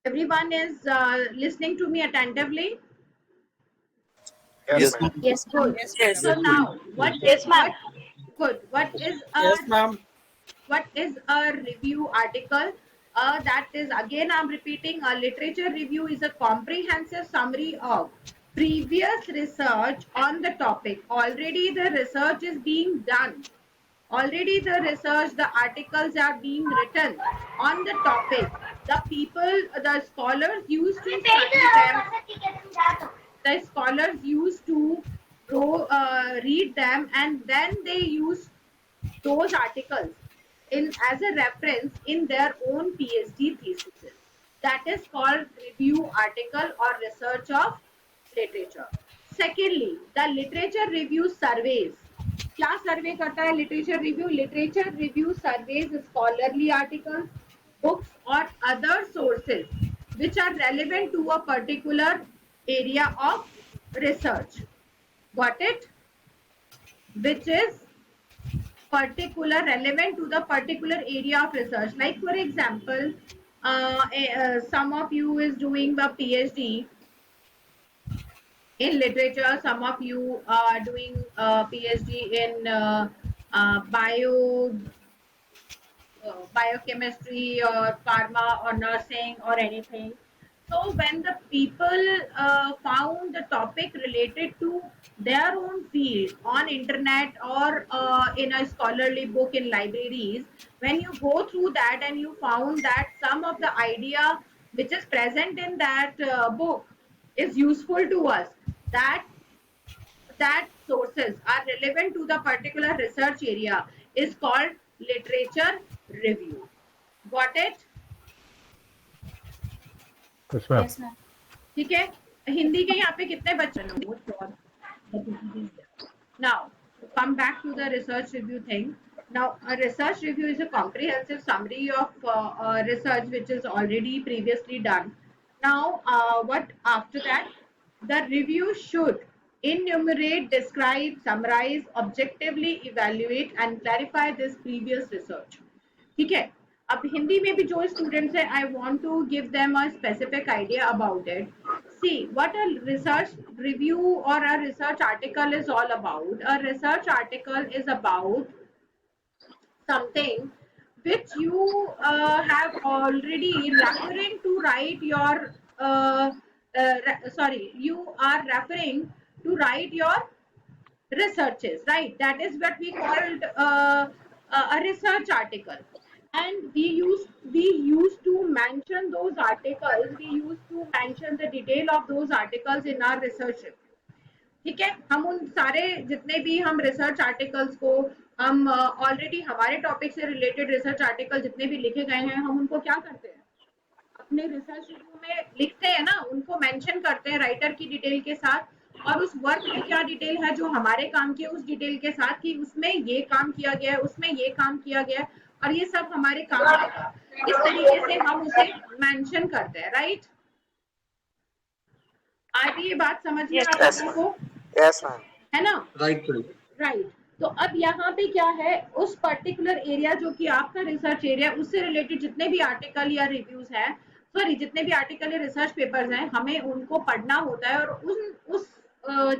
Everyone is listening to me attentively. Yes, Yes, ma'am. ma'am. Yes, ma'am. Good. Yes. So now, what Yes, ma'am. what good? Yes, ma'am. What is a review article? That is, again, I'm repeating, a literature review is a comprehensive summary of previous research on the topic. Already the research is being done. Already the research, the articles are being written on the topic. The people, the scholars used to study them. The scholars used to read them, and then they use those articles in as a reference in their own PhD thesis. That is called review article or research of literature. Secondly, the literature review surveys. क्या सर्वे करता है literature review? Literature review surveys scholarly articles, books or other sources which are relevant to a particular area of research. Got it? Which is particular relevant to the particular area of research. Like for example, some of you is doing a PhD in literature, some of you are doing a PhD in biochemistry or pharma or nursing or anything. So when the people found the topic related to their own field on internet or in a scholarly book in libraries, when you go through that and you found that some of the idea which is present in that book is useful to us, that sources are relevant to the particular research area, is called literature review. Got it? Yes, ma'am. Yes, ma'am. ठीक है. हिंदी के यहाँ पे कितने बच्चे notes और now come back to the research review thing. Now a research review is a comprehensive summary of research which is already previously done. Now what after that, the review should enumerate, describe, summarize, objectively evaluate and clarify this previous research. ठीक है. अब हिंदी में भी जो students है, I want to give them a specific idea about it. See what a research review or a research article is all about. A research article is about something which you have already referring to write your sorry, you are referring to write your researches, right? That is what we called a research article. And we used to mention those articles, we used to mention the detail of those articles in our research review. ठीक है. हम उन सारे जितने भी हम research articles को, हम ऑलरेडी हमारे टॉपिक से रिलेटेड रिसर्च आर्टिकल जितने भी लिखे गए हैं, हम उनको क्या करते हैं, अपने रिसर्च रिव्यू में लिखते हैं ना, उनको मेंशन करते हैं राइटर की डिटेल के साथ, और उस वर्क में क्या डिटेल है जो हमारे काम की है उस डिटेल के साथ, कि उसमें ये काम किया गया है, उसमें ये काम किया गया है, और ये सब हमारे काम आएगा. इस तरीके से हम उसे मेंशन करते हैं, राइट? आज ये बात समझ में आप Yes, लोगों ma'am. को Yes, ma'am. है ना? Right, madam. राइट. तो अब यहाँ पे क्या है, उस पर्टिकुलर एरिया जो कि आपका रिसर्च एरिया, उससे रिलेटेड जितने भी आर्टिकल या रिव्यूज हैं, सॉरी जितने भी आर्टिकल या रिसर्च पेपर्स हैं, हमें उनको पढ़ना होता है, और उस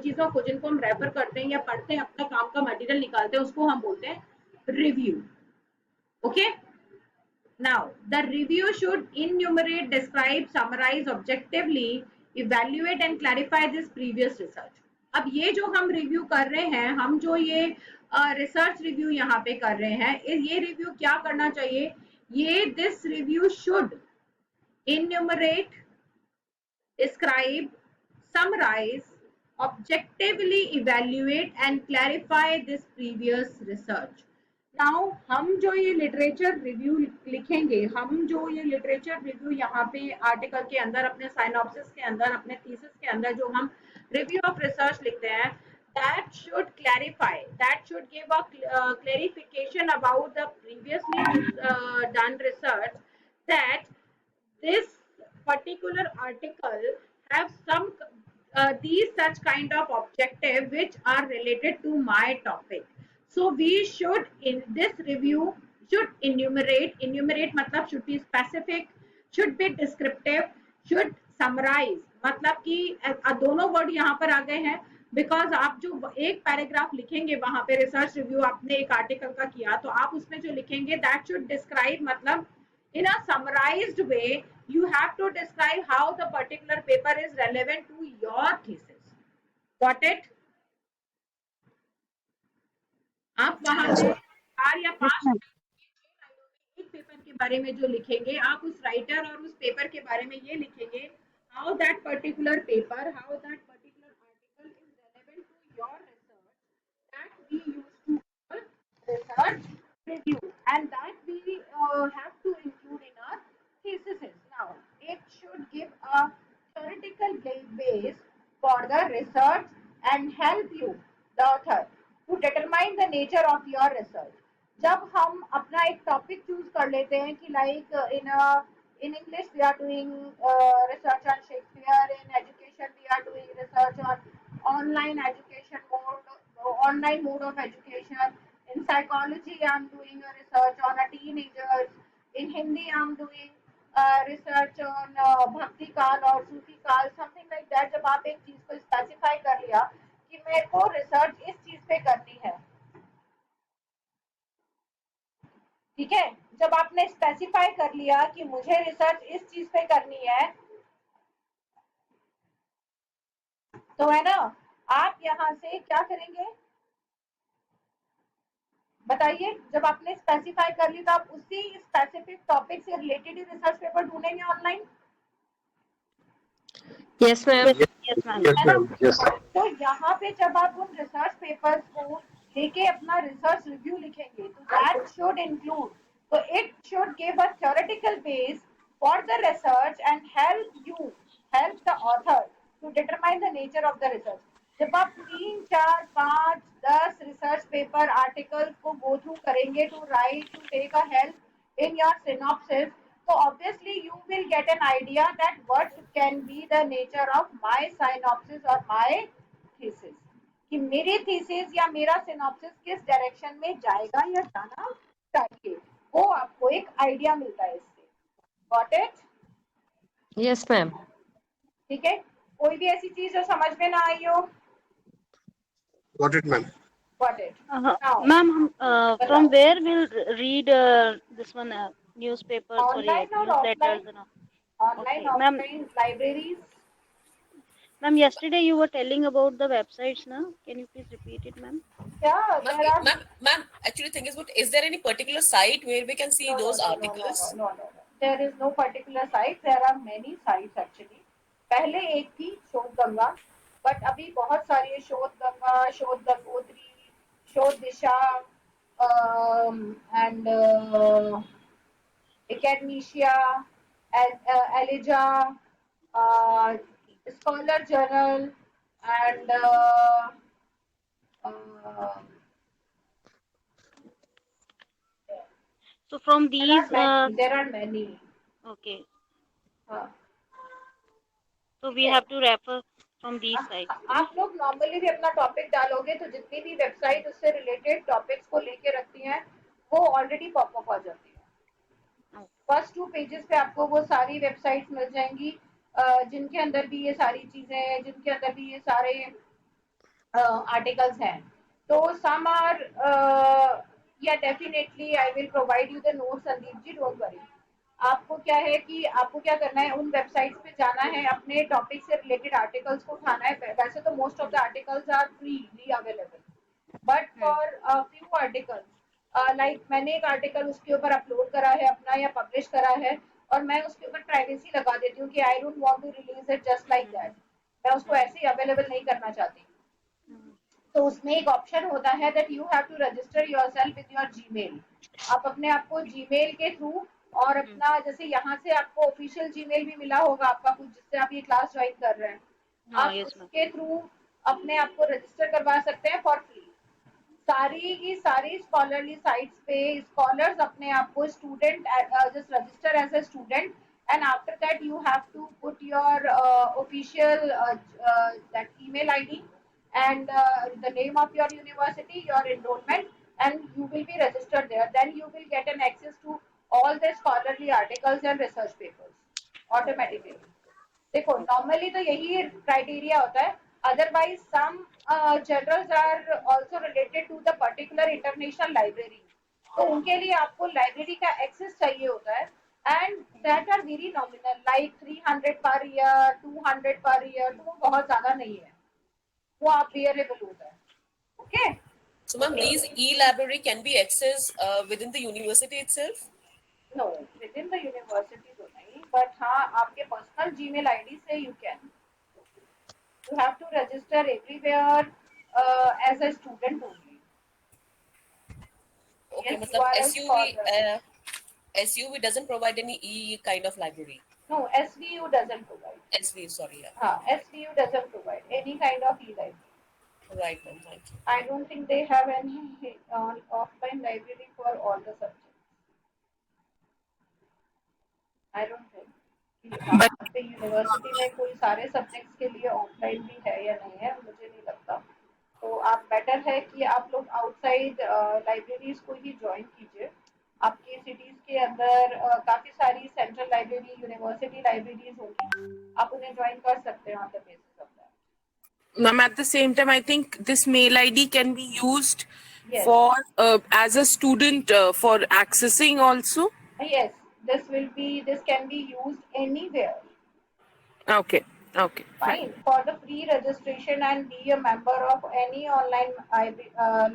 चीजों को जिनको हम रेफर करते हैं या पढ़ते हैं, अपना काम का मटेरियल निकालते हैं, उसको हम बोलते हैं review. Okay. Now, the review should enumerate, describe, summarize objectively, evaluate and clarify this previous research. अब ये जो हम रिव्यू कर रहे हैं, हम जो ये रिसर्च रिव्यू यहाँ पे कर रहे हैं, ये रिव्यू क्या करना चाहिए? ये this review should enumerate, describe, summarize, objectively evaluate and clarify this previous research. Now हम जो ये लिटरेचर रिव्यू लिखेंगे, हम जो ये लिटरेचर रिव्यू यहाँ पे आर्टिकल के अंदर, अपने साइनॉप्सिस के अंदर, अपने थीसिस के अंदर जो हम रिव्यू ऑफ रिसर्च लिखते हैं, that should clarify, that should give a clarification about the previously done research, that this particular article have some these such kind of objective which are related to my topic. So we should in this review should enumerate matlab should be specific, should be descriptive, should summarize, मतलब कि दोनों word यहाँ पर आ गए हैं because आप जो एक पैराग्राफ लिखेंगे वहां पे रिसर्च रिव्यू आपने एक आर्टिकल का किया तो आप उसमें जो लिखेंगे दैट शुड डिस्क्राइब, मतलब in a summarized way you have to describe how the particular paper is relevant to your thesis. Got it? आप वहां Yes, पे ma'am. 4 या Yes, 5 ma'am. एक पेपर के बारे में जो लिखेंगे आप उस राइटर और उस पेपर के बारे में ये लिखेंगे how that particular paper, how that particular article is relevant to your research that we used to call research review, and that we have to include in our thesis. Now, it should give a theoretical base for the research and help you, the author, to determine the nature of your research. जब हम अपना एक topic choose कर लेते हैं कि like in English we are doing research on Shakespeare, in education we are doing research on online education mode, online mode of education, in psychology I'm doing a research on a teenagers, in Hindi I'm doing research on bhakti काल और सूफी काल, something like that. जब आप एक चीज को specify कर लिया कि मेरे को रिसर्च इस चीज पे करनी है, ठीक है, जब आपने स्पेसिफाई कर लिया कि मुझे रिसर्च इस चीज पे करनी है तो है ना, आप यहाँ से क्या करेंगे बताइए, जब आपने स्पेसिफाई कर ली तो आप उसी स्पेसिफिक टॉपिक से रिलेटेड ही रिसर्च पेपर ढूंढेंगे online. Yes, ma'am. Yes, ma'am. Yes, ma'am. Yes. तो यहाँ पे जब आप उन रिसर्च पेपर्स को लेके अपना रिसर्च रिव्यू लिखेंगे तो दैट शुड इंक्लूड, तो it should give a theoretical base for the research and help the author to determine the nature of the research. जब आप 3, 4, 5, 10 रिसर्च पेपर आर्टिकल्स को गो थ्रू करेंगे to write to take a help in your synopsis, so obviously you will get an idea that what can be the nature of my synopsis or my thesis, कि मेरी thesis या मेरा synopsis किस direction में जाएगा या जाना चाहिए, वो आपको एक आइडिया मिलता है इससे. Got it? Yes, ma'am. ठीक है, कोई भी ऐसी चीज जो समझ में ना आई हो. Got it, ma'am. Got it? Now, Ma'am, from where we'll read this one newspapers or online or newsletters? offline? And Online, Okay, ma'am. offline, libraries. Ma'am, yesterday you were telling about the websites, na? Can you please repeat it, ma'am? Yeah, there are. Ma'am, actually, thing is, what is there any particular site where we can see those articles? No. There is no particular site. There are many sites actually. पहले एक थी शोध Ganga, but अभी बहुत सारी है. शोध Ganga, Shodh Gangotri, Shodh Disha, and academia, Eliza, scholar journal, and So from these, there are many. okay. हाँ. So we have to refer from these sites. आप लोग नॉर्मली भी अपना टॉपिक डालोगे तो जितनी भी वेबसाइट उससे रिलेटेड टॉपिक्स को लेके रखती हैं वो ऑलरेडी पॉपअप आ जाती है. फर्स्ट 2 पेजेस पे आपको वो सारी वेबसाइट्स मिल जाएंगी जिनके अंदर भी ये सारी चीजें हैं, जिनके अंदर भी ये सारे आर्टिकल्स हैं. तो सम आर या definitely I will provide you the notes. Sandeep ji, don't worry. आपको क्या है कि आपको क्या करना है, उन वेबसाइट्स पे जाना है, अपने टॉपिक से रिलेटेड आर्टिकल्स को उठाना है. वैसे तो most of the articles are freely available, but for few articles like मैंने एक आर्टिकल उसके ऊपर अपलोड करा है अपना या पब्लिश करा है और मैं उसके ऊपर प्राइवेसी लगा देती हूँ कि I don't want to release it just like that. मैं उसको ऐसे ही अवेलेबल नहीं करना चाहती. तो उसमें एक ऑप्शन होता है that you have to register yourself with your Gmail. आप अपने आप को जीमेल के थ्रू और अपना जैसे यहाँ से आपको ऑफिशियल जीमेल भी मिला होगा आपका कुछ जिससे आप ये क्लास ज्वाइन कर रहे हैं, आप उसके थ्रू अपने आप को रजिस्टर करवा सकते हैं फॉर फ्री. सारी की सारी स्कॉलरली साइट्स पे स्कॉलर्स अपने आप को student just register as a student and after that you have to put your official that email id and the name of your university, your enrollment, and you will be registered there. Then you will get an access to all the scholarly articles and research papers automatically. देखो normally तो यही criteria होता है, otherwise some journals are also related to the particular international library, तो उनके लिए आपको library का एक्सेस चाहिए होता है, and that are very nominal like 300 per year 200 per year, तो वो बहुत ज्यादा नहीं है, वो आप bearable होता है. Okay. So, ma'am, these e-library can be accessed within the university itself? No, within the university तो नहीं, but हाँ आपके personal Gmail ID से you can. You have to register everywhere as a student only. Okay, Yes, matlab URL SUV, for SUV doesn't provide any e kind of library. no, SVU doesn't provide. SVU, sorry, yeah. SVU doesn't provide any kind of e-library. Right, ma'am, thank you. I don't think they have any offline library for all the subjects. I don't think. कि university में कोई सारे subjects के लिए offline भी है या नहीं है, मुझे नहीं लगता. तो आप बेटर है कि आप लोग आउटसाइड लाइब्रेरीज को ही ज्वाइन कीजिए. आपकी सिटीज के अंदर काफी सारी सेंट्रल लाइब्रेरी यूनिवर्सिटी लाइब्रेरीज होंगी, आप उन्हें ज्वाइन कर सकते हैं on the basis of that. Ma'am, at the same time, I think this mail ID can be used Yes. for as a student for accessing also. Yes, this can be used anywhere. Okay. Okay. Fine. For the free registration and be a member of any online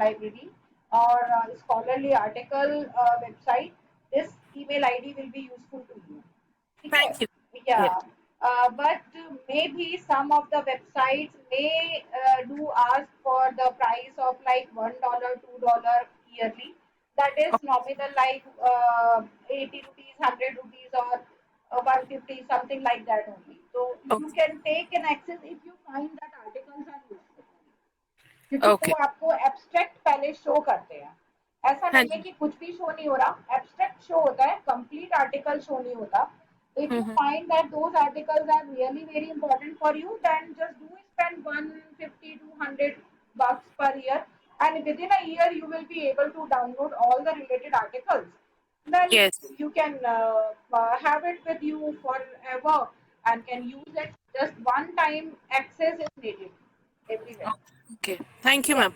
library or scholarly article website, this email ID will be useful to you. Thank you. Yeah. But maybe some of the websites may do ask for the price of like $1, $2 yearly. That is nominal like 80 rupees, 100 rupees or 150, something like that only. So you can take an access if you find that articles are useful. क्योंकि वो आपको abstract पहले show करते हैं, ऐसा नहीं है कि कुछ भी शो नहीं हो रहा, एब्स्ट्रैक्ट शो होता है, कंप्लीट आर्टिकल शो नहीं होता. If you find that those articles are really very important for you, then just do spend 150 200 bucks per year, and within a year you will be able to download all the related articles. Then Yes. you can have it with you forever and can use it. Just one time access is needed everywhere. Okay. Thank you, ma'am.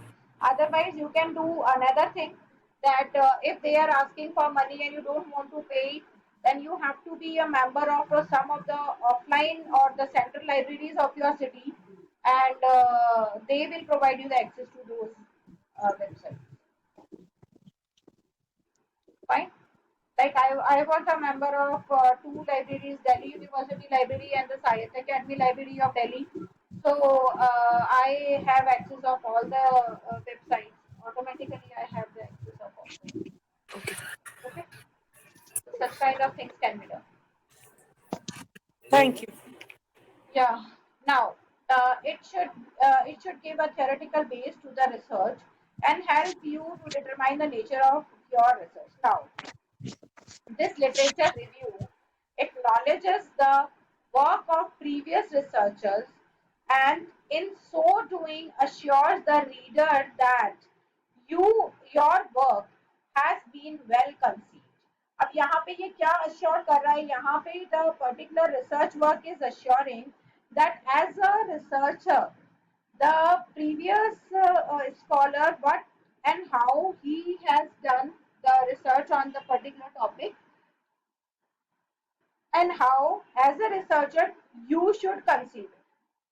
Otherwise, you can do another thing that if they are asking for money and you don't want to pay it, then you have to be a member of some of the offline or the central libraries of your city, and they will provide you the access to those websites. Fine. Like I was a member of two libraries, Delhi University Library and the Science Academy Library of Delhi. So I have access of all the websites. Automatically, I have the access of all them. Okay. Such kind of things can be done. Thank you. Yeah. Now, it should give a theoretical base to the research and help you to determine the nature of your research. Now, this literature review acknowledges the work of previous researchers and in so doing assures the reader that your work has been well conceived. अब यहाँ पे ये क्या assure कर रहा है, यहाँ पे the particular research work is assuring that as a researcher, the previous scholar what and how he has done the research on the particular topic and how as a researcher you should conceive it.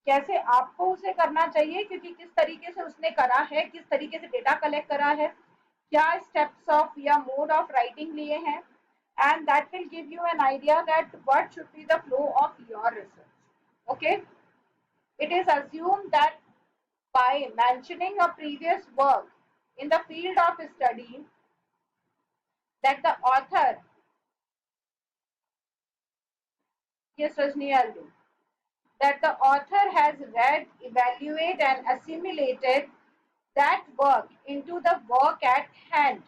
कैसे आपको उसे करना चाहिए, क्योंकि किस तरीके से उसने करा है, किस तरीके से डेटा कलेक्ट करा है, क्या स्टेप्स ऑफ या मोड ऑफ राइटिंग लिए हैं, and that will give you an idea that what should be the flow of your research. Okay, it is assumed that by mentioning a previous work in the field of study that the author, yes Rajni, I'll do, that the author has read, evaluated and assimilated that work into the work at hand.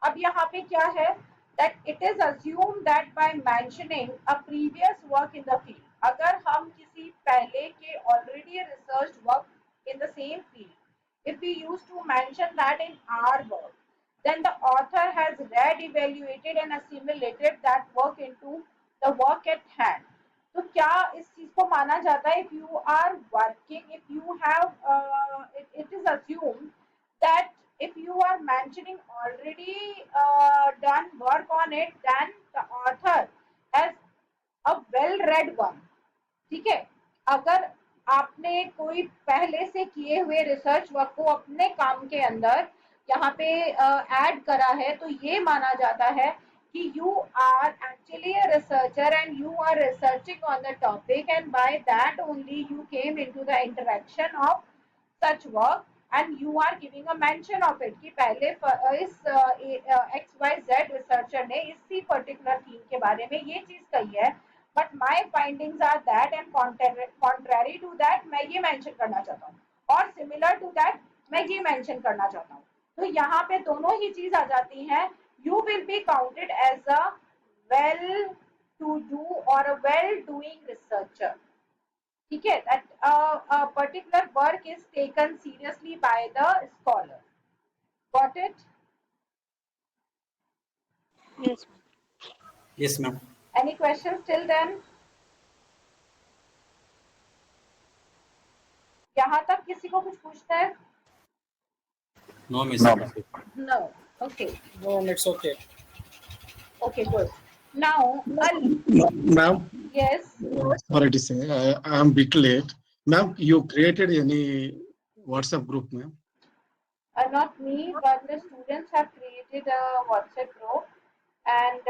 अब यहाँ पे क्या है, that it is assumed that by mentioning a previous work in the field, अगर हम किसी पहले के already researched work in the same field, if we used to mention that in our work, then the author has read, evaluated and assimilated that work into the work at hand. तो क्या इस चीज को माना जाता है? If you are working, if you have, it is assumed that if you are mentioning already done work on it, then the author has a well read one. ठीक है, अगर आपने कोई पहले से किए हुए रिसर्च वर्क को अपने काम के अंदर यहाँ पे ऐड करा है, तो ये माना जाता है कि you are actually a researcher and you are researching on the topic, and by that only you came into the interaction of such work and you are giving a mention of it कि पहले इस XYZ researcher ने इसी particular theme के बारे में ये चीज कही है, but my findings are that and contrary to that मैं ये मेंशन करना चाहता हूँ, और सिमिलर टू दैट मैं ये मेंशन करना चाहता हूँ। तो यहाँ पे दोनों ही चीज आ जाती हैं। You will be counted as a well to do और अ वेल डूइंग रिसर्चर। ठीक है, that a particular work is taken seriously by the scholar. Got it? Yes. Yes, ma'am. Any questions till then? यहाँ तक किसी को कुछ पूछना है? No, miss. No. Okay. No, it's okay. Okay, good. Now, Ma'am, yes. sorry to say, I am bit late. Ma'am, you created any WhatsApp group, ma'am? Not me, but the students have created a WhatsApp group, and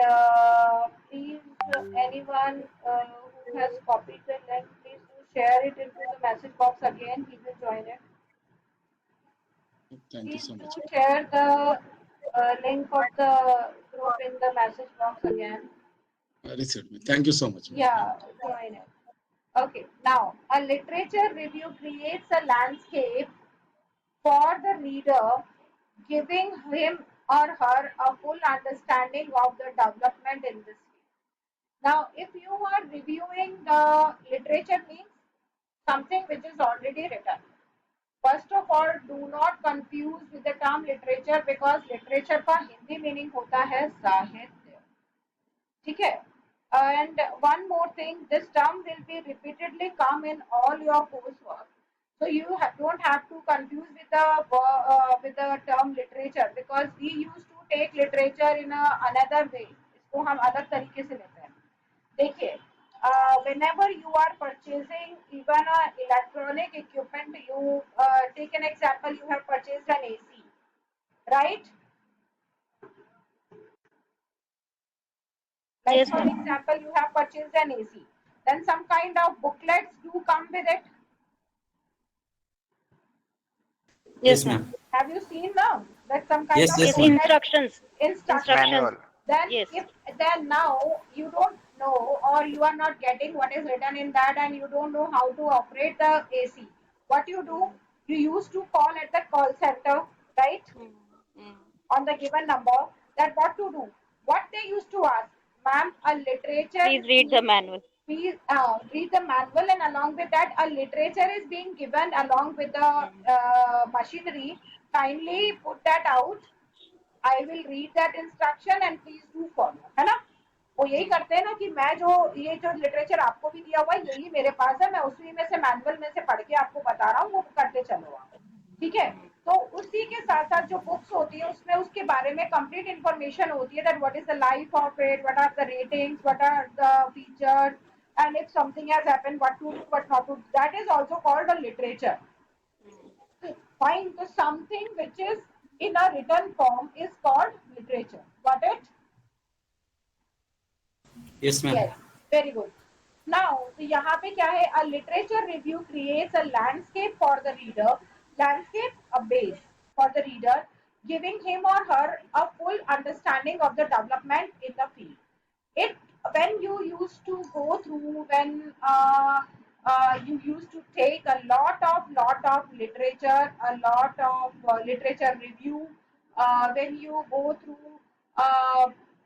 please, anyone who has copied the link, please do share it into the message box again. He will join it. Thank you Please so do much. share the link of the group in the message box again. Received me. Thank you so much, ma'am. Yeah, join it. Okay, now a literature review creates a landscape for the reader, giving him or her a full understanding of the development in this field. Now, if you are reviewing the literature, means something which is already written. First of all, do not confuse with the term literature, because literature का Hindi meaning होता है साहित्य। ठीक है, and one more thing, this term will be repeatedly come in all your coursework, so you don't have to confuse with the term literature, because we used to take literature in another way, इसको हम अलग तरीके से लेते हैं। देखिए, whenever you are purchasing even a electronic equipment, you take an example, you have purchased an AC, right? Like Yes, for ma'am. example, you have purchased an AC, then some kind of booklets do come with it. Yes, ma'am. Have you seen now that some kind Yes, of yes, Yes, ma'am. instructions. instructions? Then Yes. if then now you don't know, or you are not getting what is written in that, and you don't know how to operate the AC, what you do? You used to call at the call center, right? On the given number, that what to do? What they used to ask, ma'am, a literature. Please read the manual. Please read the manual, and along with that, a literature is being given along with the machinery. Kindly put that out. I will read that instruction and please do follow, है ना? वो यही करते हैं ना कि मैं जो ये जो लिटरेचर आपको भी दिया हुआ है, यही मेरे पास है, मैं उसी में से मैनुअल में से पढ़ के आपको बता रहा हूँ, वो करते चलो आप। ठीक है, तो उसी के साथ साथ जो बुक्स होती है उसमें उसके बारे में कंप्लीट इंफॉर्मेशन होती है, that what is the life of it, what are the ratings, what are the features, and if something has happened, what to do, what not to do. That is also called a literature. Fine. So something which is in a written form is called literature. Got it? Yes, ma'am. Yes. Very good. Now, तो यहाँ पे क्या है? A literature review creates a landscape for the reader. Landscape, a base for the reader, giving him or her a full understanding of the development in the field. It when you used to go through, when you used to take a lot of literature, a lot of literature review, when you go through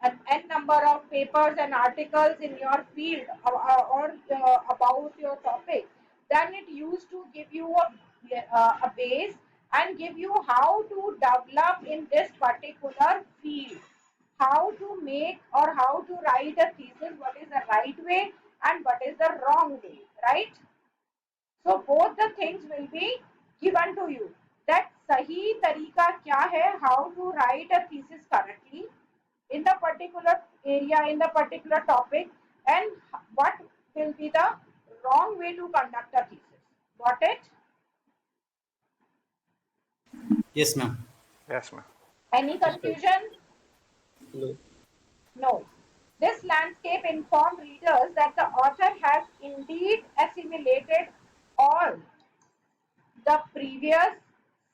an n number of papers and articles in your field, or about your topic, then it used to give you a base and give you how to develop in this particular field, how to make or how to write a thesis, what is the right way and what is the wrong way, right? So both the things will be given to you. That sahi tarika kya hai, how to write a thesis correctly in the particular area, in the particular topic, and what will be the wrong way to conduct a thesis. Got it? Yes, ma'am. Yes, ma'am. Any confusion? No. This landscape informed readers that the author has indeed assimilated all the previous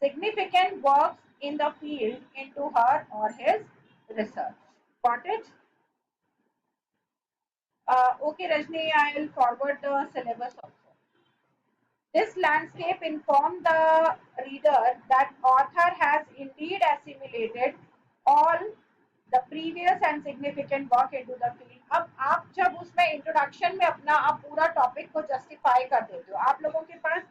significant works in the field into her or his research. Got it? Okay, Rajni, I will forward the syllabus also. This landscape informed the reader that author has indeed assimilated all the previous and significant work into the field. अब आप जब उसमें introduction में अपना आप पूरा topic को justify कर देते हो, आप लोगों के पास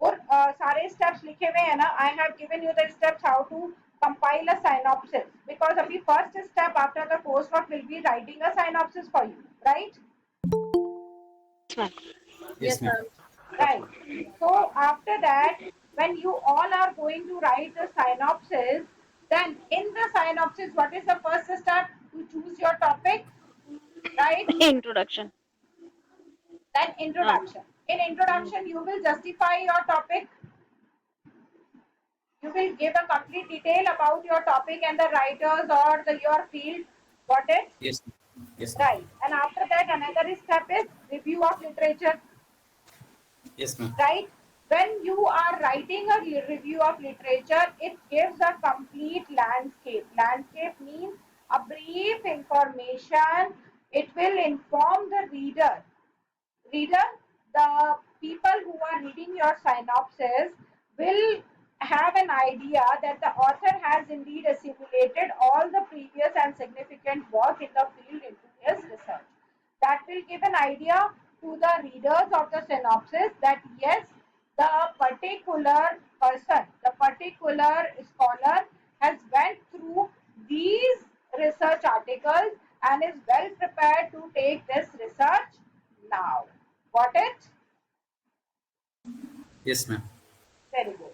वो सारे स्टेप्स लिखे हुए हैं ना. I have given you the steps how to compile a synopsis, because अभी first step after the coursework will be writing a synopsis for you, right? Yes, ma'am. Right. So after that, when you all are going to write the synopsis, then in the synopsis, what is the first step? To choose your topic, right? Introduction. Then introduction. In introduction, you will justify your topic. You will give a complete detail about your topic and the writers or your field. Got it? Yes. Yes, ma'am. Right. And after that, another step is review of literature. Yes, ma'am. Right? When you are writing a review of literature, it gives a complete landscape. Landscape means a brief information. It will inform the reader. Reader, the people who are reading your synopsis will have an idea that the author has indeed assimilated all the previous and significant work in the field into his research. That will give an idea to the readers of the synopsis that yes, the particular person, the particular scholar has went through these research articles and is well prepared to take this research now. Got it? Yes, ma'am. Very good.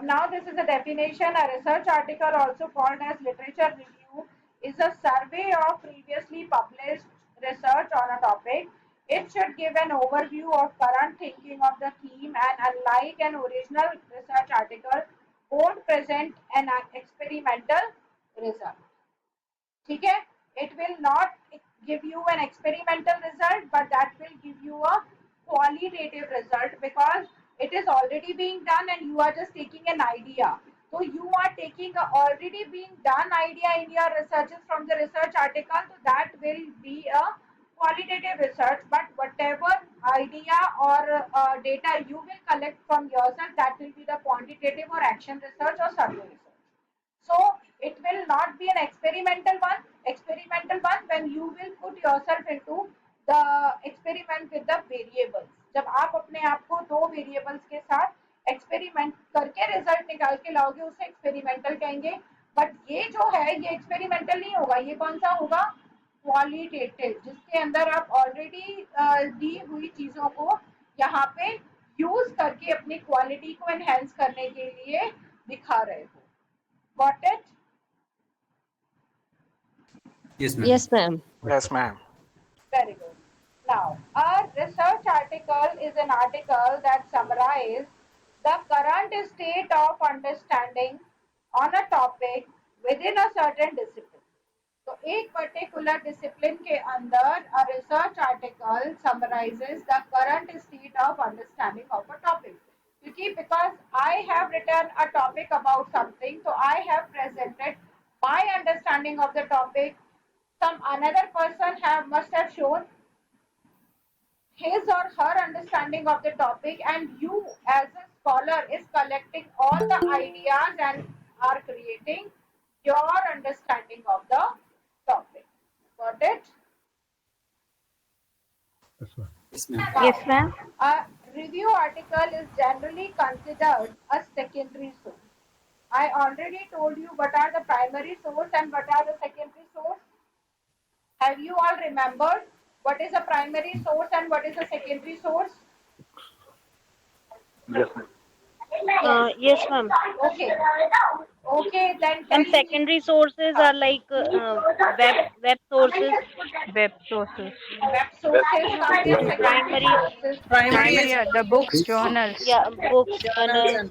Now this is a definition. A research article, also called as literature review, is a survey of previously published research on a topic. It should give an overview of current thinking of the theme, and unlike an original research article, won't present an experimental result. Okay? It will not give you an experimental result, but that will give you a qualitative result, because it is already being done and you are just taking an idea. So you are taking a already being done idea in your researches from the research article, so that will be a qualitative research. But whatever idea or data you will collect from yourself, that will be the quantitative or action research or survey research. So it will not be an experimental one. Experimental one when you will put yourself into the experiment with the variables. जब आप अपने आप को दो variables के साथ experiment करके result निकाल के लाओगे, उसे एक्सपेरिमेंटल कहेंगे. बट ये जो है ये एक्सपेरिमेंटल नहीं होगा. ये कौन सा होगा? क्वालिटेटिव, जिसके अंदर आप ऑलरेडी दी हुई चीजों को यहाँ पे यूज करके अपनी क्वालिटी को एनहेंस करने के लिए दिखा रहे हो. Got it? Yes, ma'am. Yes, ma'am. Yes, ma'am. Very good. Now, a research article is an article that summarizes the current state of understanding on a topic within a certain discipline. तो एक particular discipline के अंदर a research article summarizes the current state of understanding of a topic. क्योंकि because I have written a topic about something, so I have presented my understanding of the topic. Some another person must have shown his or her understanding of the topic, and you as a scholar is collecting all the ideas and are creating your understanding of the topic. Got it? That's right. Yes, ma'am. Now, Yes, ma'am. a review article is generally considered a secondary source. I already told you what are the primary source and what are the secondary source. Have you all remembered what is a primary source and what is a secondary source? Yes, ma'am. Yes, ma'am. Okay. Okay, then tell And me. secondary sources are like web sources. Web sources. Web sources come in secondary Primary, sources. Primary are the books, journals. yeah, books, journals,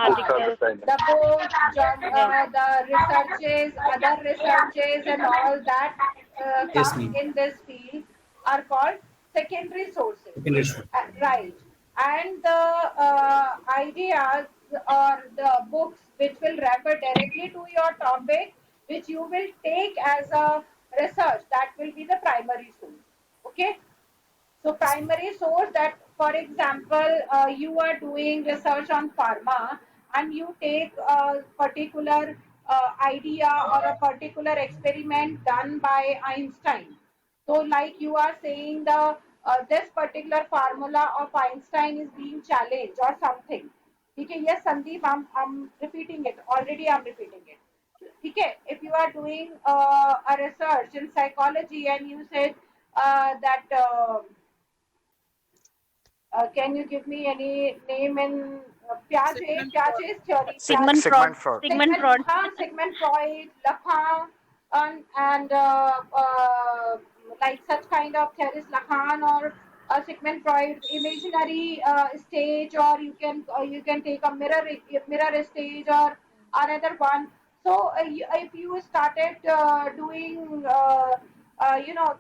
articles. The books, Yeah. the researches, other researches, and all that Yes, come ma'am. in this field are called secondary sources. Secondary source. Right. And the ideas or the books which will refer directly to your topic, which you will take as a research, that will be the primary source. Okay. So primary source that, for example, you are doing research on pharma and you take a particular idea or a particular experiment done by Einstein. So like you are saying the this particular formula of Einstein is being challenged or something. Okay, yes, Sandeep, I'm repeating it. Already I'm repeating it. Okay, if you are doing a research in psychology and you said that can you give me any name in Piaget's theory? Sigmund Freud. Sigmund Freud. Sigmund Freud. Sigmund Freud, Lacan, and like such kind of theories, Lacan or Sigmund Freud, imaginary stage, or you can take a mirror stage or another one. So if you started doing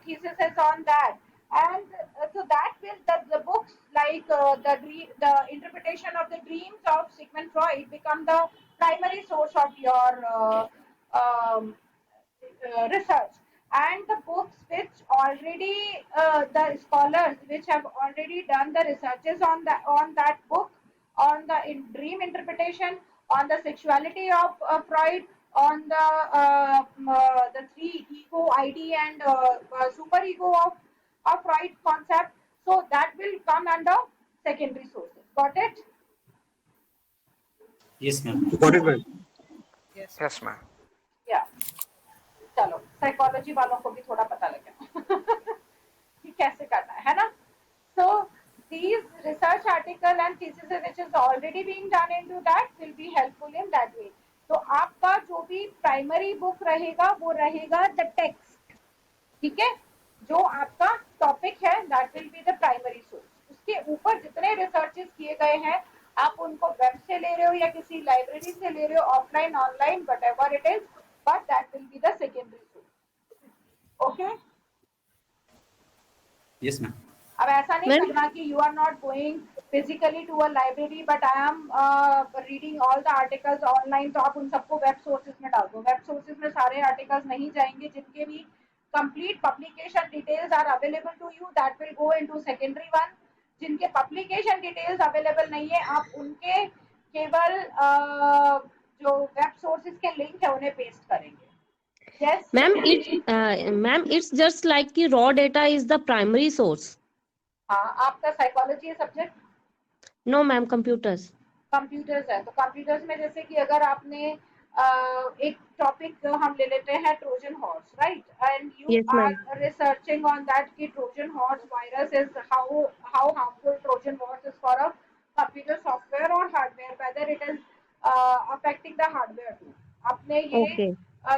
theses on that, and so that will the books like the interpretation of the dreams of Sigmund Freud become the primary source of your research, and the books which already the scholars which have already done the researches on that book, on the dream interpretation, on the sexuality of Freud, on the three ego, ID, and super ego of Freud concept. So that will come under secondary sources. Got it? Yes, ma'am. Got it, ma'am. Yes, ma'am. या चलो psychology वालों को भी थोड़ा पता लगे कि कैसे करना है ना. So these research article and thesis which is already being done into that will be helpful in that way. तो आपका जो भी प्राइमरी बुक रहेगा वो रहेगा द टेक्स्ट. ठीक है, जो आपका टॉपिक है that will be the primary source. उसके ऊपर जितने रिसर्चेस किए गए हैं आप उनको वेब से ले रहे हो या किसी लाइब्रेरी से ले रहे हो, offline online whatever it is, but that will be the secondary source. Okay, Yes, ma'am. अब ऐसा नहीं करना कि you are not going physically to a library but I am reading all the articles online, तो आप उन सबको web sources में डाल दो. वेब सोर्सेज में सारे आर्टिकल्स नहीं जाएंगे. जिनके भी complete publication details are available to you that will go into secondary one. जिनके पब्लिकेशन डिटेल्स अवेलेबल नहीं है आप उनके केवल जो वेब सोर्सेज के लिंक है उन्हें पेस्ट करेंगे. Yes, Ma'am, it's just like the raw data is the primary source. हाँ, आपका साइकोलॉजी है subject? No, ma'am, computers. Computers है, तो कंप्यूटर्स में जैसे कि अगर आपने एक टॉपिक हम ले लेते हैं Trojan horse, right, and you Yes, ma'am. Are researching on that कि Trojan horse virus is how harmful Trojan horse is for a computer software और hardware, whether it is affecting the hardware too. आपने ये Okay.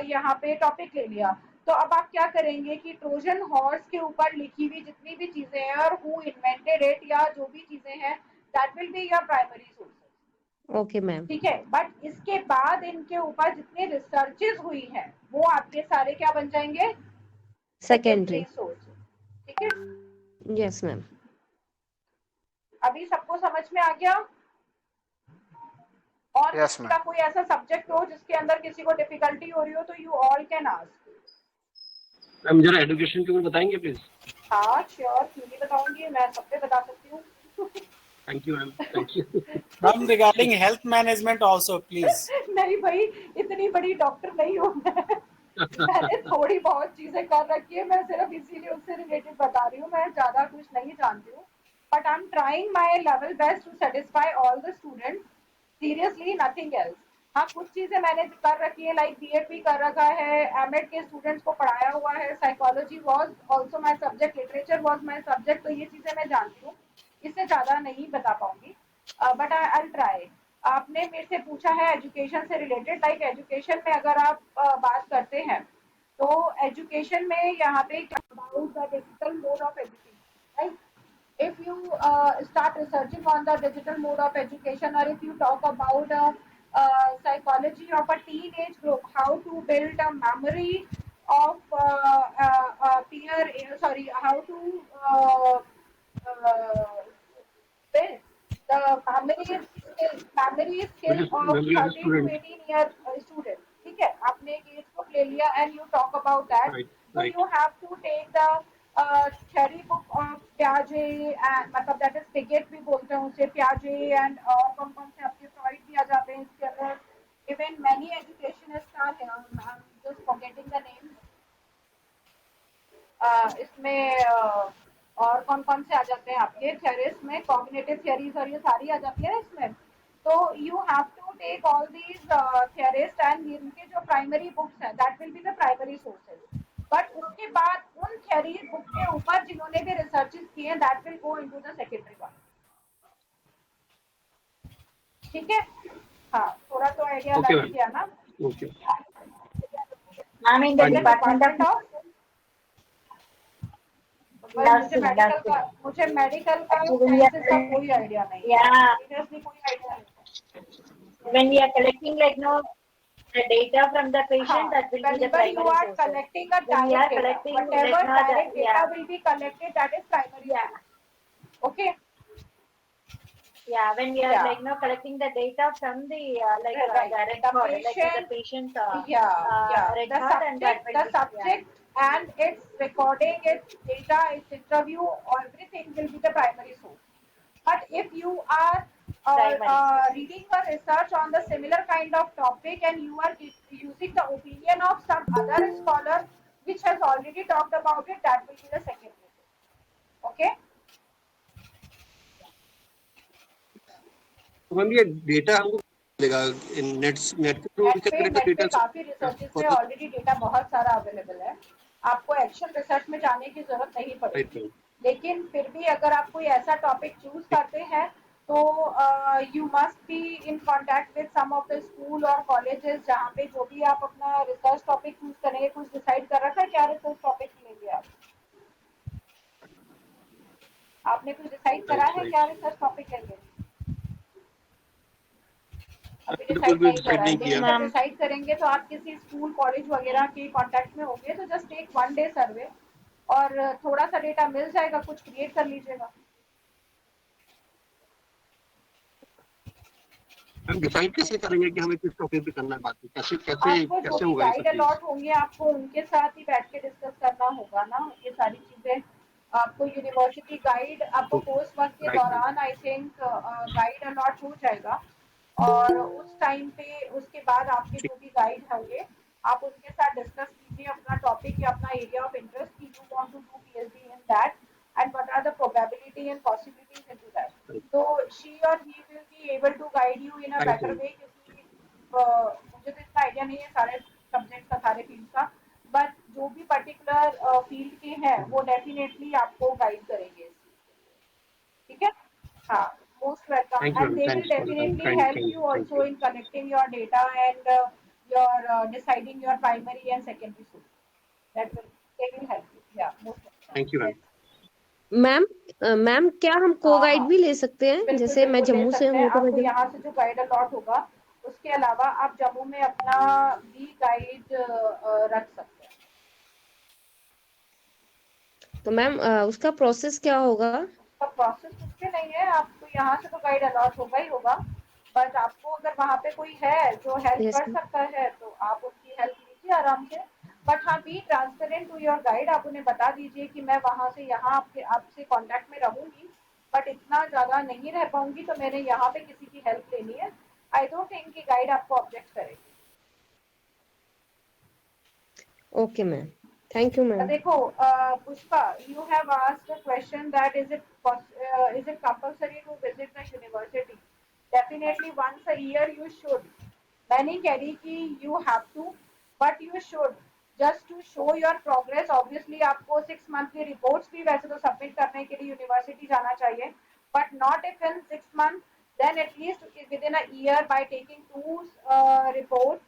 यहाँ पे topic ले लिया, तो अब आप क्या करेंगे कि ट्रोजन हॉर्स के ऊपर लिखी हुई जितनी भी चीजें हैं और हु इन्वेंटेड इट या जो भी चीजें हैं that will be your primary sources. Okay, ma'am. ठीक है, बट इसके बाद इनके ऊपर जितनी रिसर्चेज हुई हैं वो आपके सारे क्या बन जाएंगे? Secondary. सोर्स. ठीक है, Yes, ma'am. अभी सबको समझ में आ गया? और Yes, किसी का कोई ऐसा सब्जेक्ट हो जिसके अंदर किसी को डिफिकल्टी हो रही हो तो you all can ask. Ma'am जरा एजुकेशन के ऊपर बताएंगे प्लीज. हाँ श्योर, क्यों नहीं बताऊंगी, मैं सब पे बता सकती हूँ. Thank you ma'am. Thank you. Ma'am, regarding health management also, please. नहीं भाई, इतनी बड़ी डॉक्टर नहीं हूँ मैं. मैंने थोड़ी बहुत चीजें कर रखी है, मैं सिर्फ इसीलिए उससे रिलेटेड बता रही हूँ, मैं ज्यादा कुछ नहीं जानती हूँ. but I'm trying my level best to satisfy all the students. Seriously, nothing else. हाँ, कुछ चीजें मैंने कर रखी है, लाइक बीएड भी कर रखा है, एमएड के स्टूडेंट्स को पढ़ाया हुआ है, psychology was also my subject, literature was my subject, तो ये चीजें मैं जानती हूँ, इससे ज्यादा नहीं बता पाऊंगी, बट आई विल ट्राई। आपने मेरे से पूछा है एजुकेशन से रिलेटेड, लाइक एजुकेशन में अगर आप बात करते हैं तो एजुकेशन में यहाँ पे about the digital mode of education, right? If you start researching on the digital mode of education, or if you talk about psychology of a teenage group, how to build a memory of how to build the memory skill of 13 to 18-year student. ठीक है, आपने एक as को ले लिया and you talk about that, so you have to take the theory book of Piaget, and मतलब that is Piaget भी बोलते हैं उसे, Piaget, and और कौन से आपके फ्रॉइड भी आ जाते हैं इसके अंदर, even many educationists are here, I'm just forgetting the names, इसमें और कौन से आ जाते हैं आपके थ्योरीज में, कॉग्निटिव थ्योरीज और ये सारी आ जाती है इसमें, तो you have to take all these theories and इनके जो प्राइमरी बुक्स हैं that will be the primary sources, but उसके बाद उन थ्योरी बुक के ऊपर जिन्होंने भी रिसर्चेस किए हैं that will go into the secondary one. ठीक है, हाँ, थोड़ा तो आइडिया लग गया ना? Okay ma'am, in the department of मुझे मेडिकल का साइंसेस का कोई आइडिया नहीं है, सीरियसली कोई आइडिया नहीं। When we are collecting the data from the patient, that will be the primary you are source. collecting a direct data, whatever direct data will be collected, that is primary. Okay. Yeah, when we are collecting the data from the direct model, like the patient the subject and its recording, its data, its interview, everything will be the primary source. But if you are reading a research on the similar kind of topic and you are using the opinion of some other scholar which has already talked about it, that will be the secondary source. Okay. Ma'am ये data हमको मिलेगा net के through data, काफी researches से already data बहुत सारा available है, आपको एक्शन रिसर्च में जाने की जरूरत नहीं पड़ेगी, लेकिन फिर भी अगर आप कोई ऐसा टॉपिक चूज करते हैं तो you must be in contact with some of the school और कॉलेजेस जहाँ पे जो भी आप अपना रिसर्च टॉपिक चूज करेंगे। कुछ डिसाइड कर रखा है क्या रिसर्च टॉपिक लेंगे आप? आपने कुछ डिसाइड करा है क्या रिसर्च टॉपिक लेंगे? अभी डिसाइड करेंगे तो आप किसी स्कूल कॉलेज वगैरह के कॉन्टैक्ट में होंगे तो जस्ट टेक 1 डे सर्वे और थोड़ा सा डेटा मिल जाएगा, कुछ क्रिएट कर लीजिएगा। हम डिसाइड कैसे करेंगे कि हमें किस टॉपिक पे करना है बात? कैसे होगा? गाइड अलॉट होंगे आपको उनके साथ ही बैठ के डिस्कस करना होगा ना, ये सारी चीजें आपको यूनिवर्सिटी गाइड, आपको कोर्स वर्क के दौरान आई थिंक गाइड अलॉट हो जाएगा और उस टाइम पे उसके बाद आपके जो भी गाइड होंगे आप उनके साथ डिस्कस कीजिए अपना टॉपिक या अपना एरिया ऑफ इंटरेस्ट कि you want to do PhD in that and what are the probability and possibilities into that. So she or he will be able to guide you in a better way, क्योंकि मुझे तो इतना idea नहीं है सारे subject का, सारे field का, बट जो भी पर्टिकुलर फील्ड के हैं वो डेफिनेटली आपको गाइड करेंगे। ठीक है, हाँ, most welcome, and they will definitely help you also in collecting your data and your deciding your primary and secondary source. That will, they will help you. Yeah, most welcome. Thank you, ma'am. Ma'am क्या हम को guide भी ले सकते हैं? जैसे मैं जम्मू से हूँ तो यहाँ से जो गाइड अलॉट होगा उसके अलावा आप जम्मू में अपना भी गाइड रख सकते हैं। तो मैम उसका प्रोसेस क्या होगा? उसका प्रोसेस कुछ भी नहीं है, आपको यहाँ से तो गाइड अलॉट होगा ही होगा, बट आपको अगर वहाँ पे कोई है जो हेल्प कर सकता है तो आप उसकी हेल्प लीजिए आराम से। बट हाँ, be transparent to your guide, आप उन्हें बता दीजिए कि मैं वहाँ से यहाँ आपसे कांटेक्ट में रहूंगी बट इतना ज़्यादा नहीं रह पाऊंगी तो मैंने यहाँ पे किसी की हेल्प लेनी है। आई डोंट थिंक कि गाइड आपको ऑब्जेक्ट करेगी। Okay ma'am, Thank you, ma'am. देखो Pushpa, you have asked a question that is it compulsory to visit the university? Definitely once a year you should. मैं नहीं कह रही कि you have to, but you should, just to show your progress. Obviously आपको 6 monthly reports भी वैसे तो submit करने के लिए university जाना चाहिए, but not if in 6 months, then at least within a year by taking 2 reports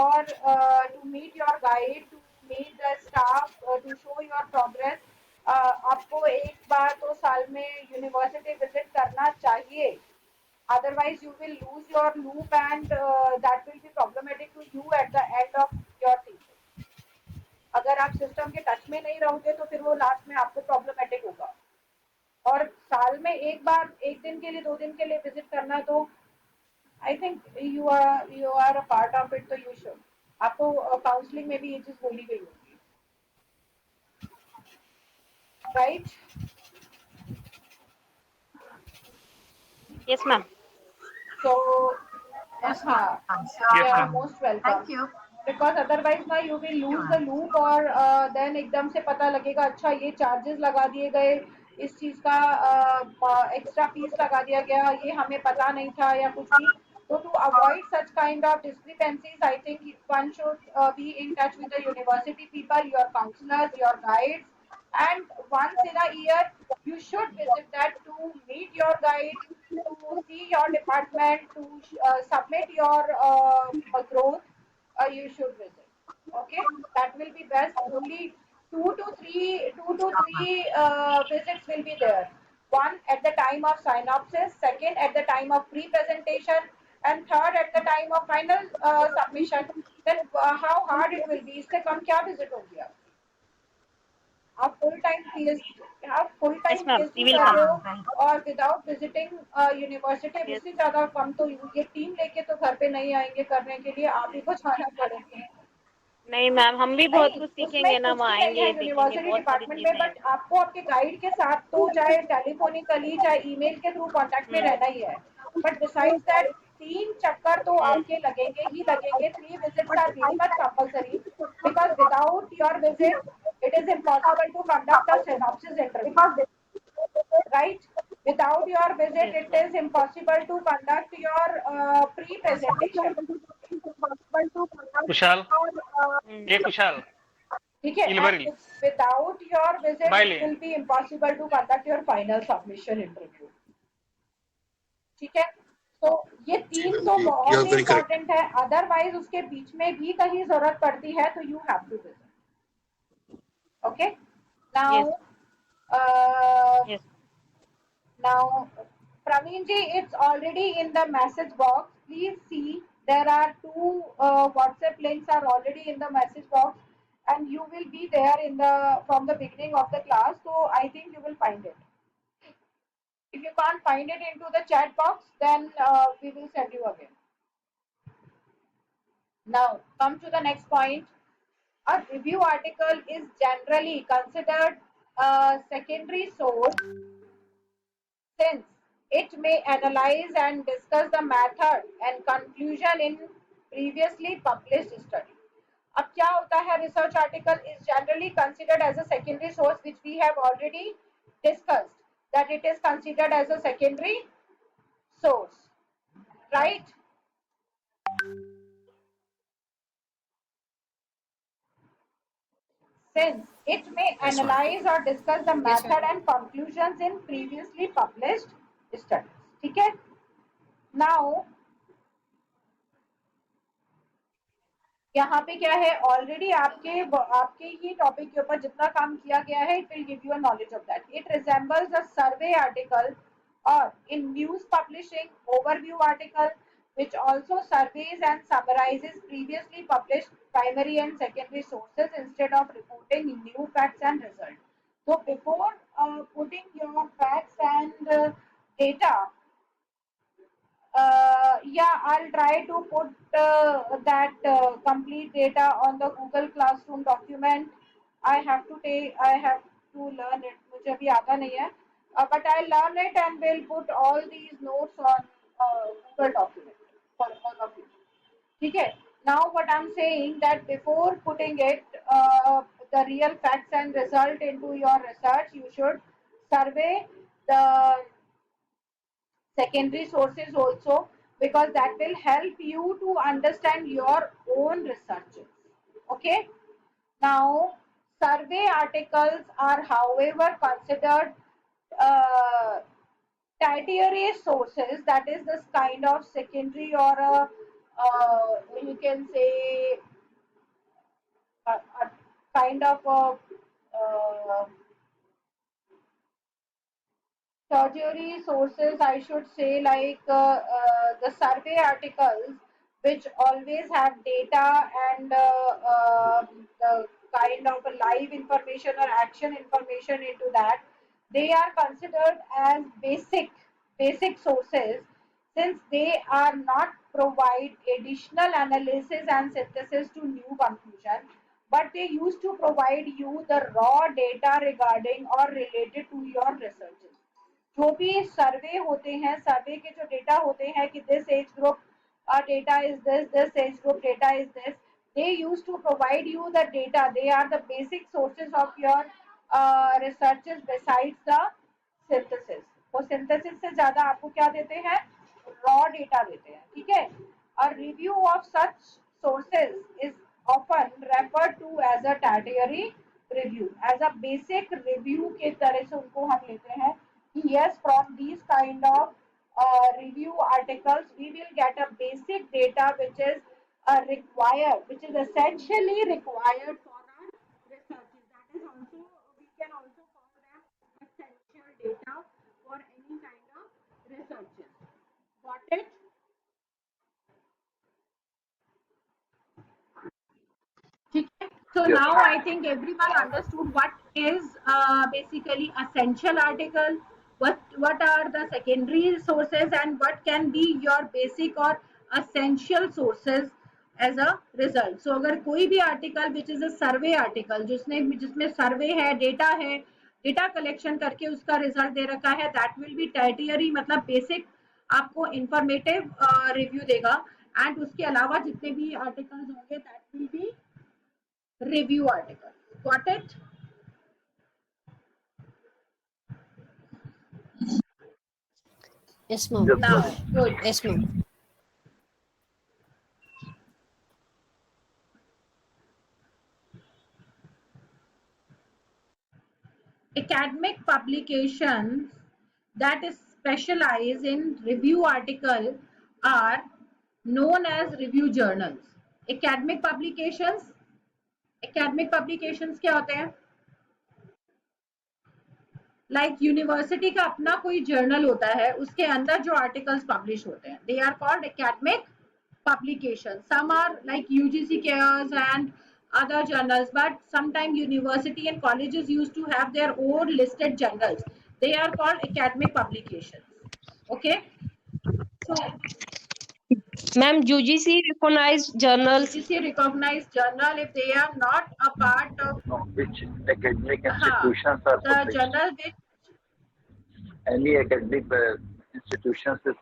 or to meet your guide, to meet the staff, to show your progress. आपको एक बार तो साल में यूनिवर्सिटी विजिट करना चाहिए, otherwise you will lose your loop and that will be problematic to you at the end of your thesis. अगर आप system के टच में नहीं रहोगे तो फिर वो लास्ट में आपको प्रॉब्लमेटिक होगा। और साल में एक बार, एक दिन के लिए, 2 दिन के लिए विजिट करना, तो I think you are a part of it, तो you should. आपको काउंसलिंग में भी ये चीज बोली गई होगी, राइट? Yes, ma'am. So हाँ, you are most welcome. Thank you. Because otherwise ना you will lose the loop और then एकदम से पता लगेगा अच्छा ये चार्जेस लगा दिए गए, इस चीज का एक्स्ट्रा फीस लगा दिया गया, ये हमें पता नहीं था या कुछ भी। So to avoid such kind of discrepancies, I think one should be in touch with the university people, your counselors, your guides, and once in a year you should visit that to meet your guide, to see your department, to submit your growth. You should visit. Okay, that will be best. Only 2 to 3 visits will be there. One at the time of synopsis, second at the time of pre-presentation, and third at the time of final submission. Then how hard it will be? इससे कम क्या visit होगी आप? आप full time Yes, ma'am. We will कर रहे हो come. और without visiting university, Yes. उससे ज्यादा कम तो ये टीम लेके तो घर पे नहीं आएंगे करने के लिए, आप ही को जाना पड़ेगा। नहीं मैम, हम भी बहुत कुछ उसमें सीखेंगे ना, हम कुछ भी नहीं आएंगे है देखेंगे, यूनिवर्सिटी बहुत सारी डिपार्टमेंट में, चीजें हैं। बट आपको आपके गाइड के साथ तो चाहे टेलीफोनिकली चाहे ईमेल के थ्रू कांटेक्ट में रहना ही है। बट बिसाइड्स दैट 3 चक्कर तो आपके लगेंगे ही लगेंगे। 3 visits are very much compulsory because without your visit it is impossible to conduct a synopsis interview, right? Without your visit, it is impossible to conduct your pre-presentation. Kushal, ये कुशाल, ठीक है? And without your visit, it will be impossible to conduct your final submission interview. ठीक है? तो ये 3 तो बहुत ही important है, अदरवाइज उसके बीच में भी कहीं जरूरत पड़ती है तो you have to visit. Okay, now Yes. now Praveen ji, it's already in the message box. Please see, there are 2 WhatsApp links are already in the message box, and you will be there in the from the beginning of the class, so I think you will find it. If you can't find it into the chat box, then we will send you again. Now come to the next point. A review article is generally considered a secondary source since it may analyze and discuss the method and conclusion in previously published study. अब क्या होता है, research article is generally considered as a secondary source, which we have already discussed that it is considered as a secondary source, right? Since it may analyze or discuss the method and conclusions in previously published studies. ठीक है? Now यहाँ पे क्या है, already आपके ही topic के ऊपर जितना काम किया गया है, it will give you a knowledge of that. It resembles a survey article or in news publishing overview article, which also surveys and summarizes previously published primary and secondary sources instead of reporting new facts and results. So before putting your facts and data, yeah, I'll try to put that complete data on the Google Classroom document. I have to learn it. मुझे अभी आता नहीं है, but I'll learn it and we'll put all these notes on Google document for all of you. ठीक है? Now what I'm saying that before putting it, the real facts and result into your research, you should survey the secondary sources also, because that will help you to understand your own researches. Okay. Now, survey articles are, however, considered tertiary sources, that is this kind of secondary or a, you can say a kind of a tertiary sources, I should say, like the survey articles, which always have data and the kind of a live information or action information into that. They are considered as basic sources, since they are not provide additional analysis and synthesis to new conclusion, but they used to provide you the raw data regarding or related to your researches. जो भी सर्वे होते हैं, सर्वे के जो data होते हैं कि this age group data is this age group data is this, they used to provide you the data. They are the basic sources of your researches besides the synthesis. वो synthesis से ज्यादा आपको क्या देते हैं, raw data देते हैं. ठीक है. A review of such sources is often referred to as a tertiary review. As a basic review के तरह से उनको हम लेते हैं. Yes, from these kind of review articles, we will get a basic data which is required, which is essentially required for our researches. That is also, we can also call them essential data for any kind of researches. Got it? So yes. Now I think everyone understood what is basically essential article, what are the secondary sources, and what can be your basic or essential sources as a result. So अगर कोई भी article which is a survey article, जिसमें survey है, data collection करके उसका result दे रखा है, that will be tertiary, मतलब basic आपको informative review देगा. And उसके अलावा जितने भी articles होंगे, that will be review article. Got it? Yes, ma'am. Now, good. Yes, ma'am. Academic publications that specialize in review article are known as review journals. Academic publications क्या होते हैं? Like university का अपना कोई जर्नल होता है, उसके अंदर जो आर्टिकल्स पब्लिश होते हैं, they are called academic publications. Some are like UGC cares and other journals, but sometimes university and colleges used to have their own listed journals. They are called academic publications. Okay. So, Ma'am, UGC recognized journals. UGC recognized journal, if they are not a part of which academic institutions are the journal which any academic institutions is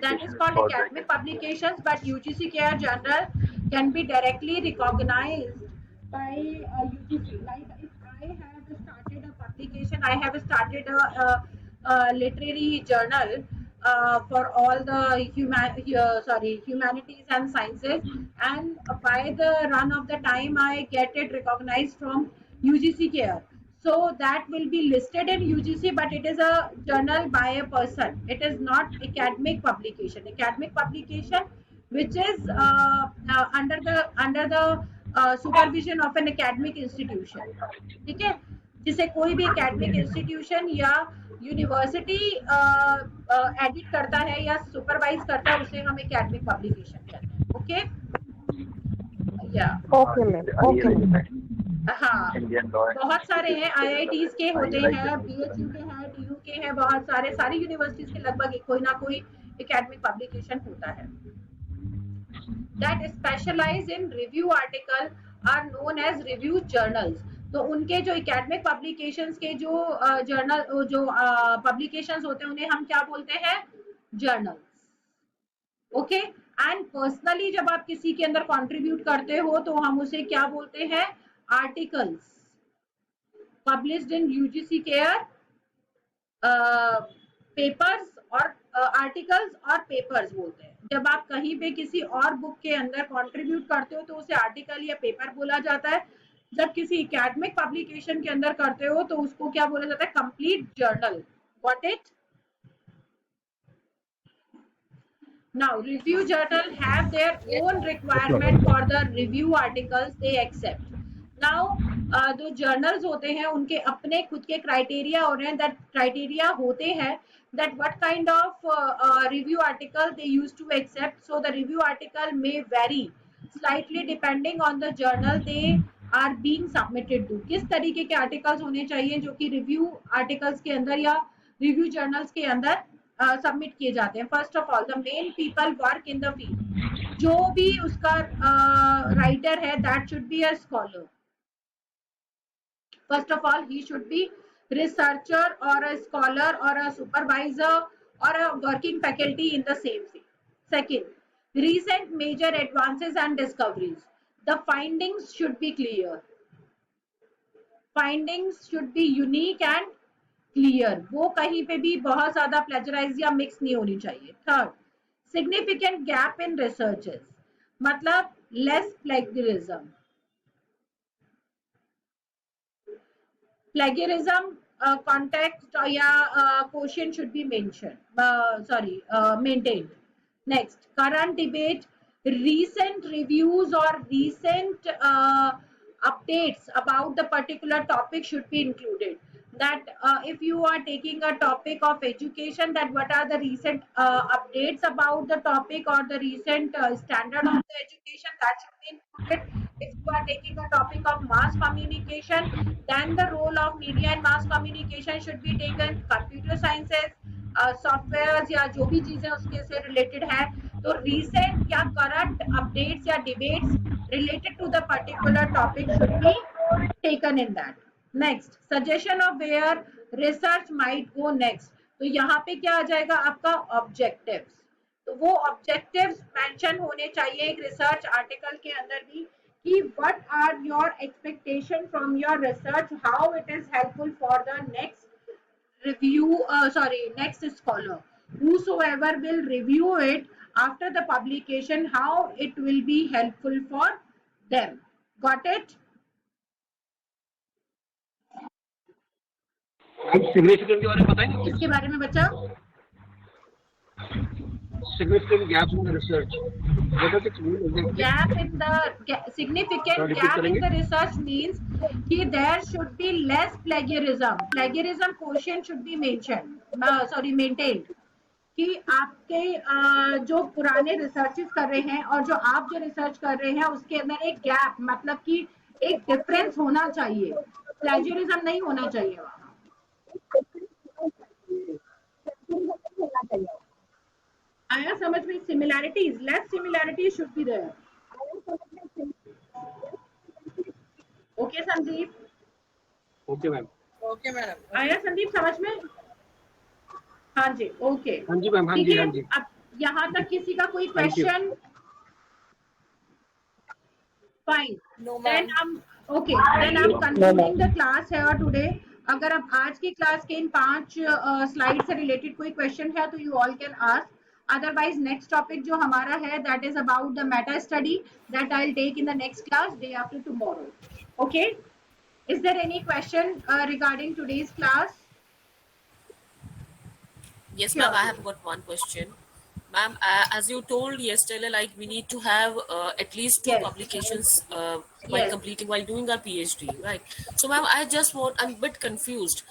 that is called academic publications, but UGC care journal can be directly recognized by UGC. Like if I have started a publication, I have started a literary journal for all the humanities and sciences, and by the run of the time I get it recognized from UGC care. So that will be listed in UGC, but it is a journal by a person. It is not academic publication. Academic publication, which is under the supervision of an academic institution. ठीक है? जिसे कोई भी academic institution या university edit करता है या supervise करता है, उसे हम academic publication कहते हैं. Okay? Yeah. Okay, ma'am. Okay, ma'am. हाँ, बहुत सारे हैं, IITs के होते हैं, BHU के हैं, DU के हैं, बहुत सारे, सारी यूनिवर्सिटीज के लगभग कोई ना कोई एकेडमिक पब्लिकेशन होता है. That specialize in review article are known as review journals. तो उनके जो एकेडमिक पब्लिकेशंस के जो जर्नल जो पब्लिकेशंस होते हैं, उन्हें हम क्या बोलते हैं? जर्नल्स. ओके. एंड पर्सनली जब आप किसी के अंदर कंट्रीब्यूट करते हो तो हम उसे क्या बोलते हैं? Articles. published in UGC care papers और आर्टिकल्स और पेपर्स बोलते हैं। जब आप कहीं पे किसी और बुक के अंदर कंट्रीब्यूट करते हो तो उसे आर्टिकल या पेपर बोला जाता है। जब किसी एकेडमिक पब्लिकेशन के अंदर करते हो तो उसको क्या बोला जाता है? Complete journal. Got it? Now, review journal have their own requirement for the review articles they accept. Now, जो journals होते हैं उनके अपने खुद के criteria हो रहे हैं, that criteria होते हैं that what kind of review article they used to accept. So the review article may vary slightly depending on the journal they are being submitted to. किस तरीके के articles होने चाहिए जो कि review articles के अंदर या review journals के अंदर सबमिट किए जाते हैं। First of all the main people work in the field, जो भी उसका राइटर है that should be a scholar. First of all he should be researcher और अ स्कॉलर और अ सुपरवाइजर और a working faculty in the same field. Second, recent major advances and discoveries, the findings should be clear, findings should be unique and clear, वो कहीं पे भी बहुत ज्यादा plagiarise या मिक्स नहीं होनी चाहिए। Third, significant gap in researches, मतलब लेस प्लेगरिज्म। प्लेगरिज्म कॉन्टेक्स्ट या question should be maintained. Next, current debate, recent reviews or recent updates about the particular topic should be included. That if you are taking a topic of education, that what are the recent updates about the topic or the recent standard of the education, that should be included. If you are taking a topic of mass communication, then the role of media and mass communication should be taken. Computer sciences, software या जो भी चीजें उसके से related है, तो recent या current updates या debates related to the particular topic should be taken in that. Next, suggestion of where research might go next, तो यहाँ पे क्या आ जाएगा आपका ऑब्जेक्टिव्स, तो वो ऑब्जेक्टिव्स मेंशन होने चाहिए एक रिसर्च आर्टिकल के अंदर भी कि what are your expectation from your research, how it is helpful for the next next scholar, whosoever will review it after the publication, how it will be helpful for them. Got it? Significant के बारे में बताएंगे? इसके बारे में बच्चा, significant gaps in the research. Gap in the significant gap in the research means कि there should be less plagiarism. Plagiarism quotient should be maintained. कि आपके जो पुराने रिसर्चेस कर रहे हैं और जो आप जो रिसर्च कर रहे हैं उसके अंदर एक गैप, मतलब कि एक डिफरेंस होना चाहिए, प्लेजरिज्म नहीं होना चाहिए वहाँ। आया समझ में? Similarities, less similarities should be there. Okay Sandeep? Okay ma'am. Okay, madam. आया संदीप समझ में? हाँ जी, ओके। हाँ जी मैम, हाँ जी, हाँ जी। अब यहाँ तक किसी का कोई question? Fine, then I'm concluding the class here today. अगर अब आज की क्लास के इन 5 स्लाइड से रिलेटेड कोई क्वेश्चन है तो you all can ask, otherwise next topic जो हमारा है that is about the meta study, that I will take in the next class day after tomorrow. Okay, is there any question regarding today's class? Yes, ma'am, I have got one question. Ma'am, as you told yesterday, like we need to have at least 2 publications while doing our PhD, right? So, ma'am, I'm a bit confused.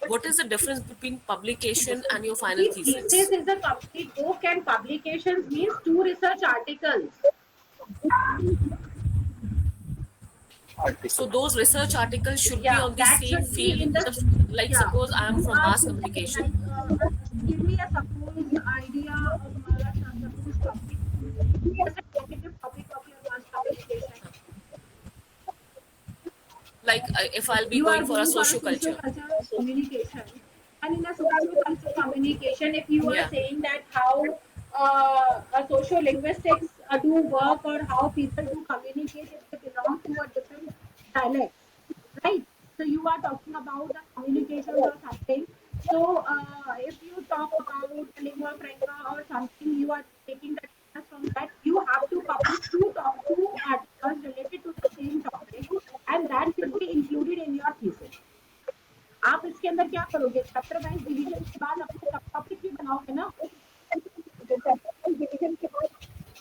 What is the difference between publication and your final thesis? Thesis is a complete book and publications means 2 research articles. So those research articles should be on the same field. Like suppose I am from mass communication. Give me a suppose idea of suppose topic. What's the tentative topic of your mass communication? Like if I'll be going for a socioculture communication, and in a socioculture communication, if you are saying that how a sociolinguistics do work or how people do communicate if they belong to a different dialect, right? So you are talking about the communications or something. So if you talk about lingua franca or something, you are taking the data from that. You have to publish two articles related to the same topic, and that should be included in your thesis. आप इसके अंदर क्या करोगे? Chapter wise division के बाद अपने सब topic भी बनाओगे ना?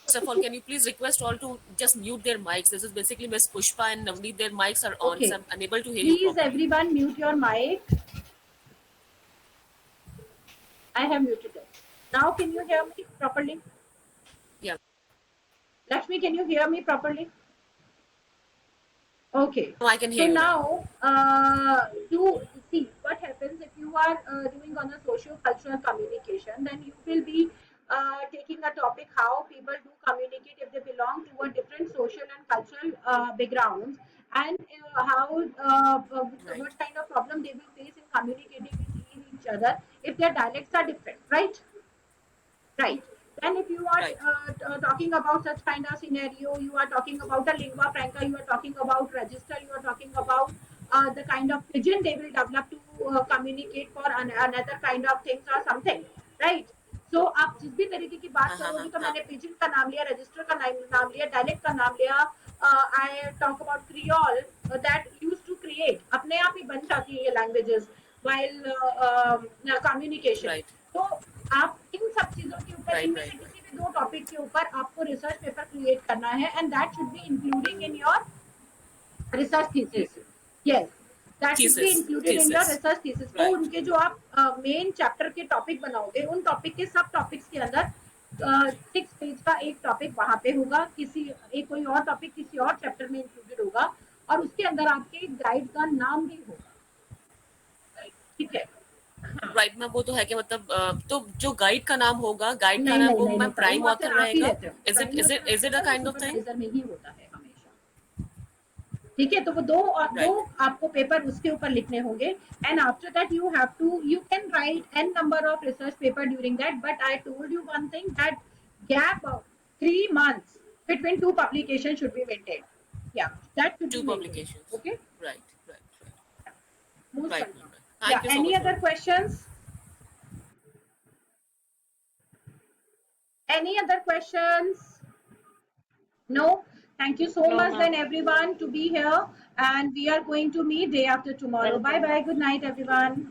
First of all, can you please request all to just mute their mics? This is basically Miss Pushpa and Navneet. Their mics are on, Okay. so I'm unable to hear you Please, properly. everyone, mute your mic. I have muted it. Now, can you hear me properly? Yeah. Lakshmi, can you hear me properly? Okay. No, I can hear so you now, you see what happens if you are doing on a socio-cultural communication, then you will be taking a topic how people do communicate if they belong to a different social and cultural backgrounds, and what kind of problem they will face in communicating with each other if their dialects are different, right? Right. Then if you are talking about such kind of scenario, you are talking about a lingua franca, you are talking about register, you are talking about the kind of pigeon they will develop to communicate for another kind of things or something, right? So आप जिस भी तरीके की बात करोगे तो मैंने pigeon का नाम लिया, register का नाम लिया, dialect का नाम लिया. I talk about Creole that used to create. अपने आप ही बन जाती है ये languages while communication. Right. तो आप इन सब चीजों के ऊपर इनमें से किसी भी दो टॉपिक के ऊपर आपको रिसर्च पेपर क्रिएट करना है, and that should be including in your research thesis. Yes, that should be included in your research thesis. तो उनके जो आप मेन चैप्टर के टॉपिक बनाओगे, उन टॉपिक के सब टॉपिक्स के अंदर 6 पेज का एक टॉपिक वहां पे होगा, कोई और टॉपिक किसी और चैप्टर में इंक्लूडेड होगा, और उसके अंदर आपके गाइड का नाम भी होगा. ठीक है. राइट मैम, वो तो है कि मतलब तो जो गाइड का नाम होगा, गाइड का नाम वो मैम प्राइम ऑथर रहेगा. Is it a kind of thing? में ही होता है हमेशा. ठीक है. तो वो दो आपको पेपर उसके ऊपर लिखने होंगे, and after that you can write n number of research paper during that, but I told you one thing, that gap of 3 months between two publications should be maintained. Yeah, that should Two be maintained. publications. Okay. Right. Most Right. welcome. Thank you so any much, other ma'am. questions? Any other questions? No. Thank you so much then everyone to be here, and we are going to meet day after tomorrow. Bye bye. Good night everyone.